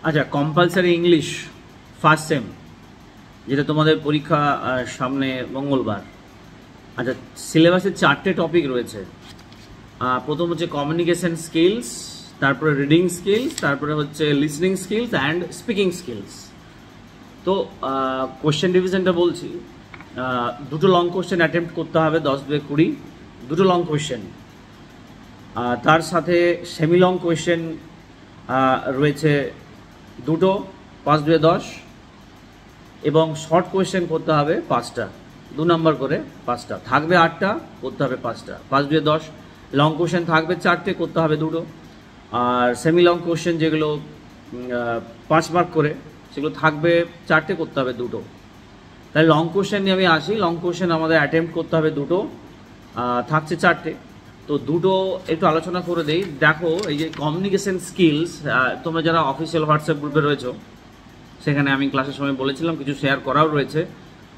আচ্ছা, compulsory English first same, যেটা তোমাদের পরীক্ষা সামনে মঙ্গলবার। আচ্ছা, সিলেবাসে 4টে টপিক রয়েছে। প্রথম হচ্ছে কমিউনিকেশন স্কিলস, তারপরে রিডিং স্কিলস, তারপরে হচ্ছে listening skills and speaking skills. তো কোশ্চেন ডিভিশনটা বলছি, দুটো লং কোশ্চেন অ্যাটেম্প্ট করতে হবে, 10-20, দুটো লং কোশ্চেন। তার সাথে সেমি লং কোশ্চেন রয়েছে দুটো, 5-10, এবং শর্ট কোয়েশ্চেন করতে হবে 5টা, 2 নম্বর করে 5টা, থাকবে 8টা, করতে হবে 5টা, 5-10। লং কোয়েশ্চেন থাকবে 4টে, করতে হবে 2টো। আর সেমি লং কোয়েশ্চেন যেগুলো 5 মার্ক করে, সেগুলো থাকবে 4টে, করতে হবে 2টো। তাই লং কোয়েশ্চেন নিয়ে আমি আসি। লং কোয়েশ্চেন আমাদের অ্যাটেম্প্ট করতে হবে 2টো, থাকছে 4টে। তো 2টো একটু আলোচনা করে দেই। দেখো, এই যে কমিউনিকেশন স্কিলস, তোমরা যারা অফিসিয়াল হোয়াটসঅ্যাপ গ্রুপে রয়েছো, সেখানে আমি ক্লাসের সময় বলেছিলাম, কিছু শেয়ার করাও রয়েছে।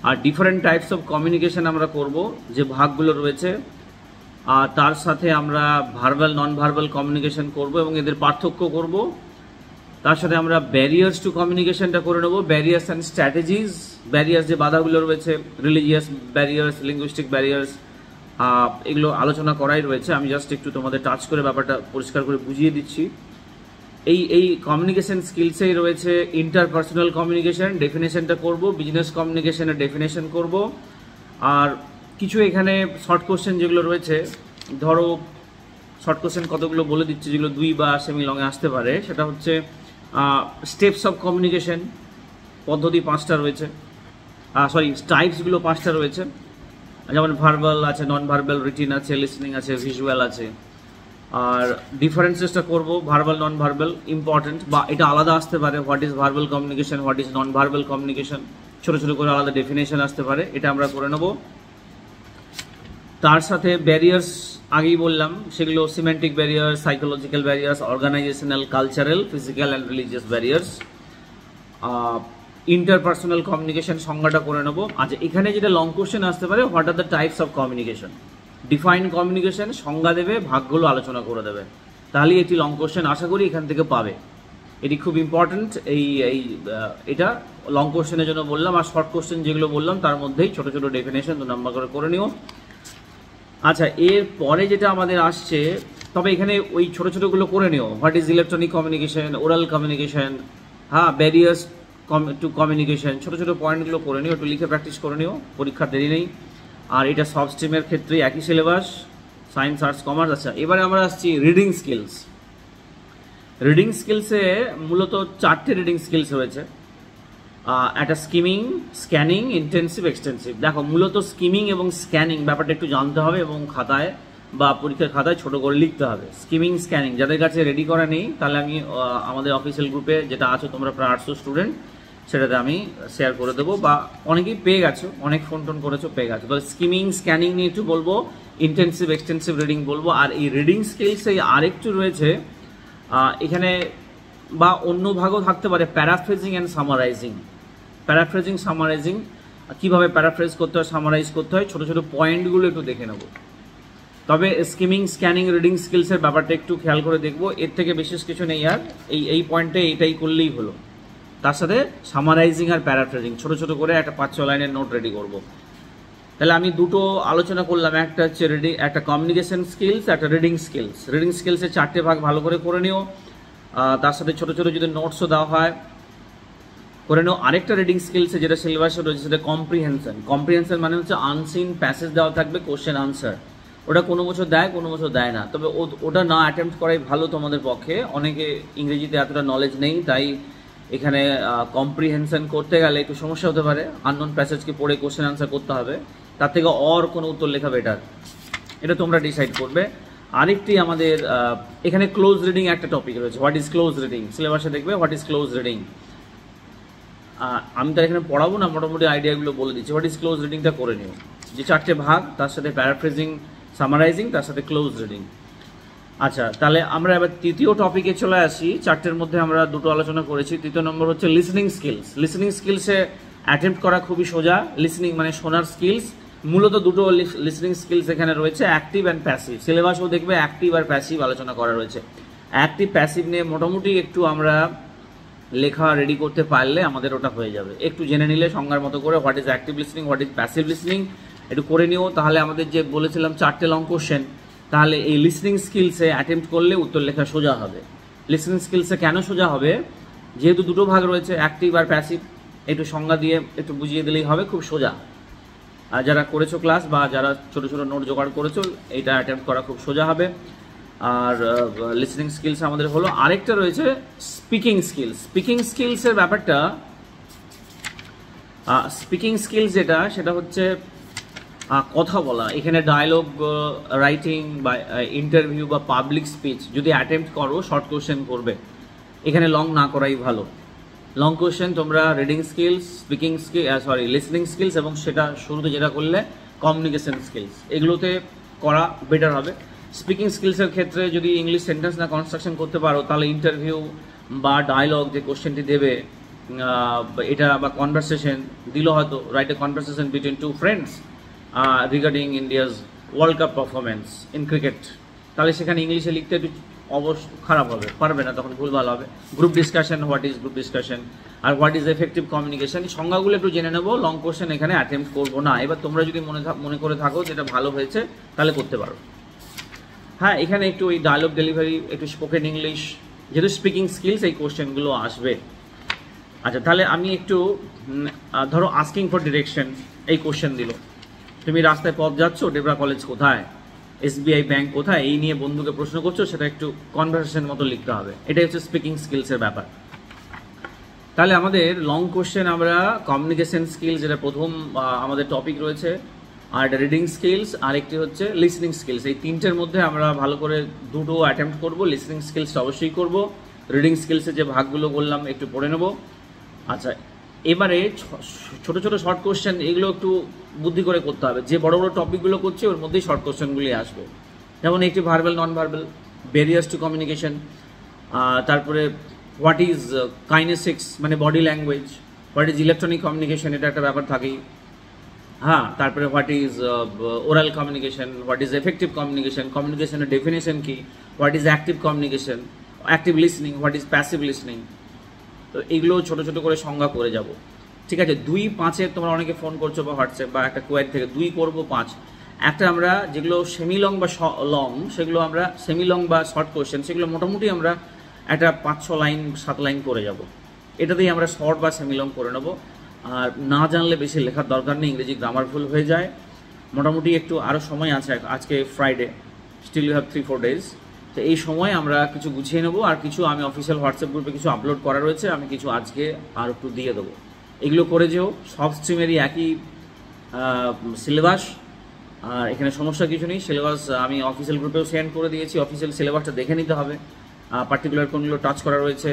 আর ডিফারেন্ট টাইপস অফ কমিউনিকেশন আমরা করব, যে ভাগগুলো রয়েছে। আর তার সাথে আমরা ভার্বাল নন ভার্বাল কমিউনিকেশন করব এবং এদের পার্থক্য করব। তার সাথে আমরা ব্যারিয়ার্স টু কমিউনিকেশনটা করে নেব, ব্যারিয়ার্স অ্যান্ড স্ট্র্যাটেজিস। ব্যারিয়ার্স যে বাধাগুলো রয়েছে, রিলিজিয়াস ব্যারিয়ার্স, লিঙ্গুইস্টিক ব্যারিয়ার্স, এগুলো আলোচনা করাই রয়েছে। আমি জাস্ট একটু তোমাদের টাচ করে ব্যাপারটা পরিষ্কার করে বুঝিয়ে দিচ্ছি। এই কমিউনিকেশন স্কিলসেই রয়েছে ইন্টারপার্সোনাল কমিউনিকেশন, ডেফিনেশনটা করব, বিজনেস কমিউনিকেশনের ডেফিনেশন করব। আর কিছু এখানে শর্ট কোশ্চেন যেগুলো রয়েছে, ধরো শর্ট কোশ্চেন কতগুলো বলে দিচ্ছি, যেগুলো 2 বা সেমি লংয়ে আসতে পারে। সেটা হচ্ছে স্টেপস অফ কমিউনিকেশন, পদ্ধতি 5টা রয়েছে, টাইপসগুলো 5টা রয়েছে। যেমন ভার্বাল আছে, নন ভার্বাল, রিটিন আছে, লিসনিং আছে, ভিজুয়াল আছে। আর ডিফারেন্সেসটা করব, ভার্বাল নন ভার্বাল ইম্পর্টেন্ট, বা এটা আলাদা আসতে পারে, what is verbal communication, what is non verbal communication, ছোটো ছোটো করে আলাদা ডেফিনেশন আসতে পারে, এটা আমরা করে নেব। তার সাথে ব্যারিয়ার্স আগেই বললাম, সেগুলো semantic barriers, psychological barriers, organisational, cultural, physical and religious barriers. Interpersonal communication সংজ্ঞাটা করে নেব। আচ্ছা, এখানে যেটা লং কোশ্চেন আসতে পারে, what are the types of communication, define communication সংজ্ঞা দেবে, ভাগগুলো আলোচনা করে দেবে। তাহলে এটি লং কোশ্চেন আশা করি এখান থেকে পাবে। এটি খুব ইম্পর্ট্যান্ট। এটা লং কোশ্চেনের জন্য বললাম। আর শর্ট কোশ্চেন যেগুলো বললাম, তার মধ্যেই ছোটো ছোটো ডেফিনেশন 2 নম্বর করে নিও। আচ্ছা, এর পরে যেটা আমাদের আসছে, তবে এখানে ওই ছোটো ছোটোগুলো করে নিও। What is electronic communication, oral communication, barriers two communication, ছোটো ছোটো পয়েন্টগুলো করে নিও, একটু লিখে প্র্যাকটিস করে নিও, পরীক্ষার দেরি নেই। আর এটা সব স্ট্রিমের ক্ষেত্রেই একই সিলেবাস, সায়েন্স, আর্টস, কমার্স। আচ্ছা, এবারে আমরা আসছি রিডিং স্কিলস। রিডিং স্কিলসে মূলত 4টে রিডিং স্কিলস রয়েছে। একটা স্কিমিং, স্ক্যানিং, ইন্টেন্সিভ, এক্সটেন্সিভ। দেখো, মূলত স্কিমিং এবং স্ক্যানিং ব্যাপারটা একটু জানতে হবে এবং খাতায় বা পরীক্ষার খাতায় ছোটো করে লিখতে হবে। স্কিমিং, স্ক্যানিং যাদের কাছে রেডি করা নেই, তাহলে আমি আমাদের অফিসিয়াল গ্রুপে যেটা আছো তোমরা প্রায় 800 স্টুডেন্ট, সেটাতে আমি শেয়ার করে দেবো, বা অনেকেই পেয়ে গেছো, অনেক ফোন টোন করেছো, পেয়ে গেছো। তাহলে স্কিমিং, স্ক্যানিং নিয়ে একটু বলবো, ইন্টেন্সিভ, এক্সটেন্সিভ রিডিং বলবো। আর এই রিডিং স্কিলস এই আরেকটু রয়েছে এখানে, বা অন্য ভাগও থাকতে পারে, paraphrasing and summarising. Paraphrasing, summarising, কীভাবে প্যারাফ্রেজ করতে হয়, সামারাইজ করতে হয়, ছোটো ছোটো পয়েন্টগুলো একটু দেখে নেব। তবে স্কিমিং, স্ক্যানিং, রিডিং স্কিলসের ব্যাপারটা একটু খেয়াল করে দেখবো। এর থেকে বিশেষ কিছু নেই। আর এই পয়েন্টে এটাই করলেই হলো। তার সাথে সামারাইজিং আর প্যারাফ্রেজিং ছোটো ছোটো করে একটা 5-6 লাইনের নোট রেডি করব। তাহলে আমি দুটো আলোচনা করলাম, একটা হচ্ছে একটা কমিউনিকেশন স্কিলস, একটা রিডিং স্কিলস। রিডিং স্কিলসের 4টে ভাগ ভালো করে নিও। তার সাথে ছোটো ছোটো যদি নোটসও দেওয়া হয় করে নিও। আরেকটা রিডিং স্কিলসে যেটা সিলেবাসে রয়েছে, সেটা কম্প্রিহেনশন। কম্প্রিহেনশন মানে হচ্ছে আনসিন প্যাসেজ দেওয়া থাকবে, কোশ্চেন আনসার। ওটা কোনো বছর দেয়, কোনো বছর দেয় না। তবে ওটা না অ্যাটেম্প্ট করাই ভালো তোমাদের পক্ষে। অনেকে ইংরেজিতে এতটা নলেজ নেই, তাই এখানে কম্প্রিহেনশন করতে গেলে একটু সমস্যা হতে পারে। আননোন প্যাসেজকে পড়ে কোশ্চেন আনসার করতে হবে, তার থেকে কোনো উত্তর লেখা বেটার। এটা তোমরা ডিসাইড করবে। আরেকটি আমাদের এখানে ক্লোজ রিডিং একটা টপিক রয়েছে। হোয়াট ইজ ক্লোজ রিডিং, সিলেবাসে দেখবে হোয়াট ইজ ক্লোজ রিডিং। আমি তার এখানে পড়াবো না, মোটামুটি আইডিয়াগুলো বলে দিচ্ছি। হোয়াট ইজ ক্লোজ রিডিংটা করে নিও, যে 4টে ভাগ, তার সাথে প্যারাফ্রেজিং, সামারাইজিং, তার সাথে ক্লোজ রিডিং। আচ্ছা, তাহলে আমরা এবার তৃতীয় টপিকে চলে আসি। 4টের মধ্যে আমরা 2টো আলোচনা করেছি। তৃতীয় নম্বর হচ্ছে লিসনিং স্কিলস। লিসনিং স্কিলসে অ্যাটেম্প্ট করা খুবই সোজা। লিসনিং মানে শোনার স্কিলস। মূলত 2টো লিসনিং স্কিলস এখানে রয়েছে, অ্যাক্টিভ অ্যান্ড প্যাসিভ। সিলেবাসও দেখবে অ্যাক্টিভ আর প্যাসিভ আলোচনা করা রয়েছে। অ্যাক্টিভ প্যাসিভ নিয়ে মোটামুটি একটু আমরা লেখা রেডি করতে পারলে আমাদের ওটা হয়ে যাবে। একটু জেনে নিলে সংজ্ঞার মতো করে what is active listening, what is passive listening একটু করে নিও। তাহলে আমাদের যে বলেছিলাম 4টে লং কোশ্চেন, তাহলে এই লিসনিং স্কিলসে অ্যাটেম্প্ট করলে উত্তর লেখা সোজা হবে। লিসনিং স্কিলসে কেন সোজা হবে, যেহেতু দুটো ভাগ রয়েছে অ্যাক্টিভ আর প্যাসিভ, একটু সংজ্ঞা দিয়ে একটু বুঝিয়ে দিলেই হবে, খুব সোজা। আর যারা করেছো ক্লাস বা যারা ছোটো ছোটো নোট জোগাড় করেছো, এটা অ্যাটেম্প্ট করা খুব সোজা হবে। আর লিসনিং স্কিলস আমাদের হলো। আরেকটা রয়েছে স্পিকিং স্কিলস। স্পিকিং স্কিলসের ব্যাপারটা, স্পিকিং স্কিলস যেটা, সেটা হচ্ছে কথা বলা। এখানে ডায়লগ রাইটিং বা ইন্টারভিউ বা পাবলিক স্পিচ যদি অ্যাটেম্প্ট করো, শর্ট কোশ্চেন করবে, এখানে লং না করাই ভালো। লং কোশ্চেন তোমরা reading skills, speaking skill, listening skills এবং সেটা শুরুতে যেটা করলে কমিউনিকেশন স্কিলস, এগুলোতে করা বেটার হবে। স্পিকিং স্কিলসের ক্ষেত্রে যদি ইংলিশ সেন্টেন্স না কনস্ট্রাকশন করতে পারো, তাহলে ইন্টারভিউ বা ডায়লগ যে কোশ্চেনটি দেবে এটা, বা কনভারসেশন দিল, হয়তো right a conversation between two friends regarding India's world cup performance in cricket, তাহলে সেখানে ইংলিশে লিখতে একটু অবশ্য খারাপ হবে, পারবে না, তখন ভুলভাল হবে। Group discussion, what is group discussion আর হোয়াট ইজ এফেক্টিভ কমিউনিকেশন, এই সংজ্ঞাগুলো একটু জেনে নেবো। লং কোশ্চেন এখানে অ্যাটেম্প্ট করবো না। এবার তোমরা যদি মনে করে থাকো যেটা ভালো হয়েছে, তাহলে করতে পারো। হ্যাঁ, এখানে একটু ওই ডায়লগ ডেলিভারি, একটু স্পোকেন ইংলিশ, যেহেতু স্পিকিং স্কিলস, এই কোশ্চেনগুলো আসবে। আচ্ছা, তাহলে আমি একটু ধরো আস্কিং ফর ডিরেকশন, এই কোশ্চেন দিল, তুমি রাস্তায় পথ যাচ্ছ, ডেবরা কলেজ কোথায়, SBI ব্যাংক কোথায়, এই নিয়ে বন্ধুকে প্রশ্ন করছো, সেটা একটু কনভারসেশন মতো লিখতে হবে। এটাই হচ্ছে স্পিকিং স্কিলসের ব্যাপার। তাহলে আমাদের লং কোশ্চেন, আমরা কমিউনিকেশন স্কিলস, যেটা প্রথম আমাদের টপিক রয়েছে, আর একটা রিডিং স্কিলস, আর একটি হচ্ছে লিসনিং স্কিলস। এই তিনটের মধ্যে আমরা ভালো করে দুটো অ্যাটেম্প্ট করব। লিসনিং স্কিলসটা অবশ্যই করব, রিডিং স্কিলসের যে ভাগগুলো বললাম একটু পড়ে নেব। আচ্ছা, এবারে ছোট ছোট শর্ট কোশ্চেন, এগুলো একটু বুদ্ধি করে করতে হবে। যে বড় বড় টপিকগুলো করছে ওর মধ্যেই শর্ট কোশ্চেনগুলি আসবে। যেমন একটি verbal, non verbal, barriers two communication, তারপরে হোয়াট ইজ কাইনেসিক্স মানে body language, what is electronic communication, এটা একটা ব্যাপার থাকেই। হ্যাঁ, তারপরে what is oral communication, what is effective communication, কমিউনিকেশনের ডেফিনেশন কি, what is active communication, active listening, what is passive listening. তো এগুলো ছোটো ছোটো করে সংজ্ঞা করে যাব। ঠিক আছে, 2-5 তোমরা অনেকে ফোন করছো বা হোয়াটসঅ্যাপ বা একটা কোয়ারি থেকে 2 করবো 5। একটা আমরা যেগুলো সেমি লং বা লং, সেগুলো আমরা সেমি লং বা শর্ট কোশ্চেন, সেগুলো মোটামুটি আমরা একটা 5-6 লাইন 7 লাইন করে যাব। এটাতেই আমরা শর্ট বা সেমি লং করে নেবো। আর না জানলে বেশি লেখার দরকার নেই, ইংরেজি গ্রামার ভুল হয়ে যায়। মোটামুটি একটু আরও সময় আছে, আজকে Friday, still you have 3-4 days. তো এই সময় আমরা কিছু গুছিয়ে নেবো। আর কিছু আমি অফিসিয়াল হোয়াটসঅ্যাপ গ্রুপে কিছু আপলোড করা রয়েছে, আমি কিছু আজকে আর একটু দিয়ে দেবো। এগুলো করে যেও, সব স্ট্রিমেরই একই সিলেবাস, আর এখানে সমস্যা কিছু নেই। সিলেবাস আমি অফিসিয়াল গ্রুপেও সেন্ড করে দিয়েছি, অফিসিয়াল সিলেবাসটা দেখে নিতে হবে, পার্টিকুলার কোনগুলো টাচ করা রয়েছে।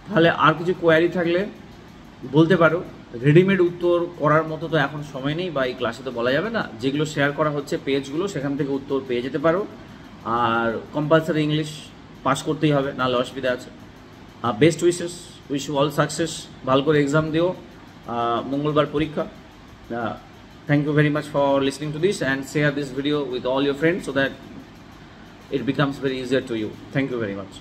তাহলে আর কিছু কোয়ারি থাকলে বলতে পারো। রেডিমেড উত্তর করার মতো তো এখন সময় নেই, বা এই ক্লাসে তো বলা যাবে না। যেগুলো শেয়ার করা হচ্ছে পেজগুলো, সেখান থেকে উত্তর পেয়ে যেতে পারো। আর কম্পালসারি ইংলিশ পাস করতেই হবে, নাহলে অসুবিধা আছে। Best wishes, wish you all success. ভালো করে এক্সাম দিও, মঙ্গলবার পরীক্ষা। Thank you very much for listening to this, and share this video with all your friends so that it becomes very easier to you. Thank you very much.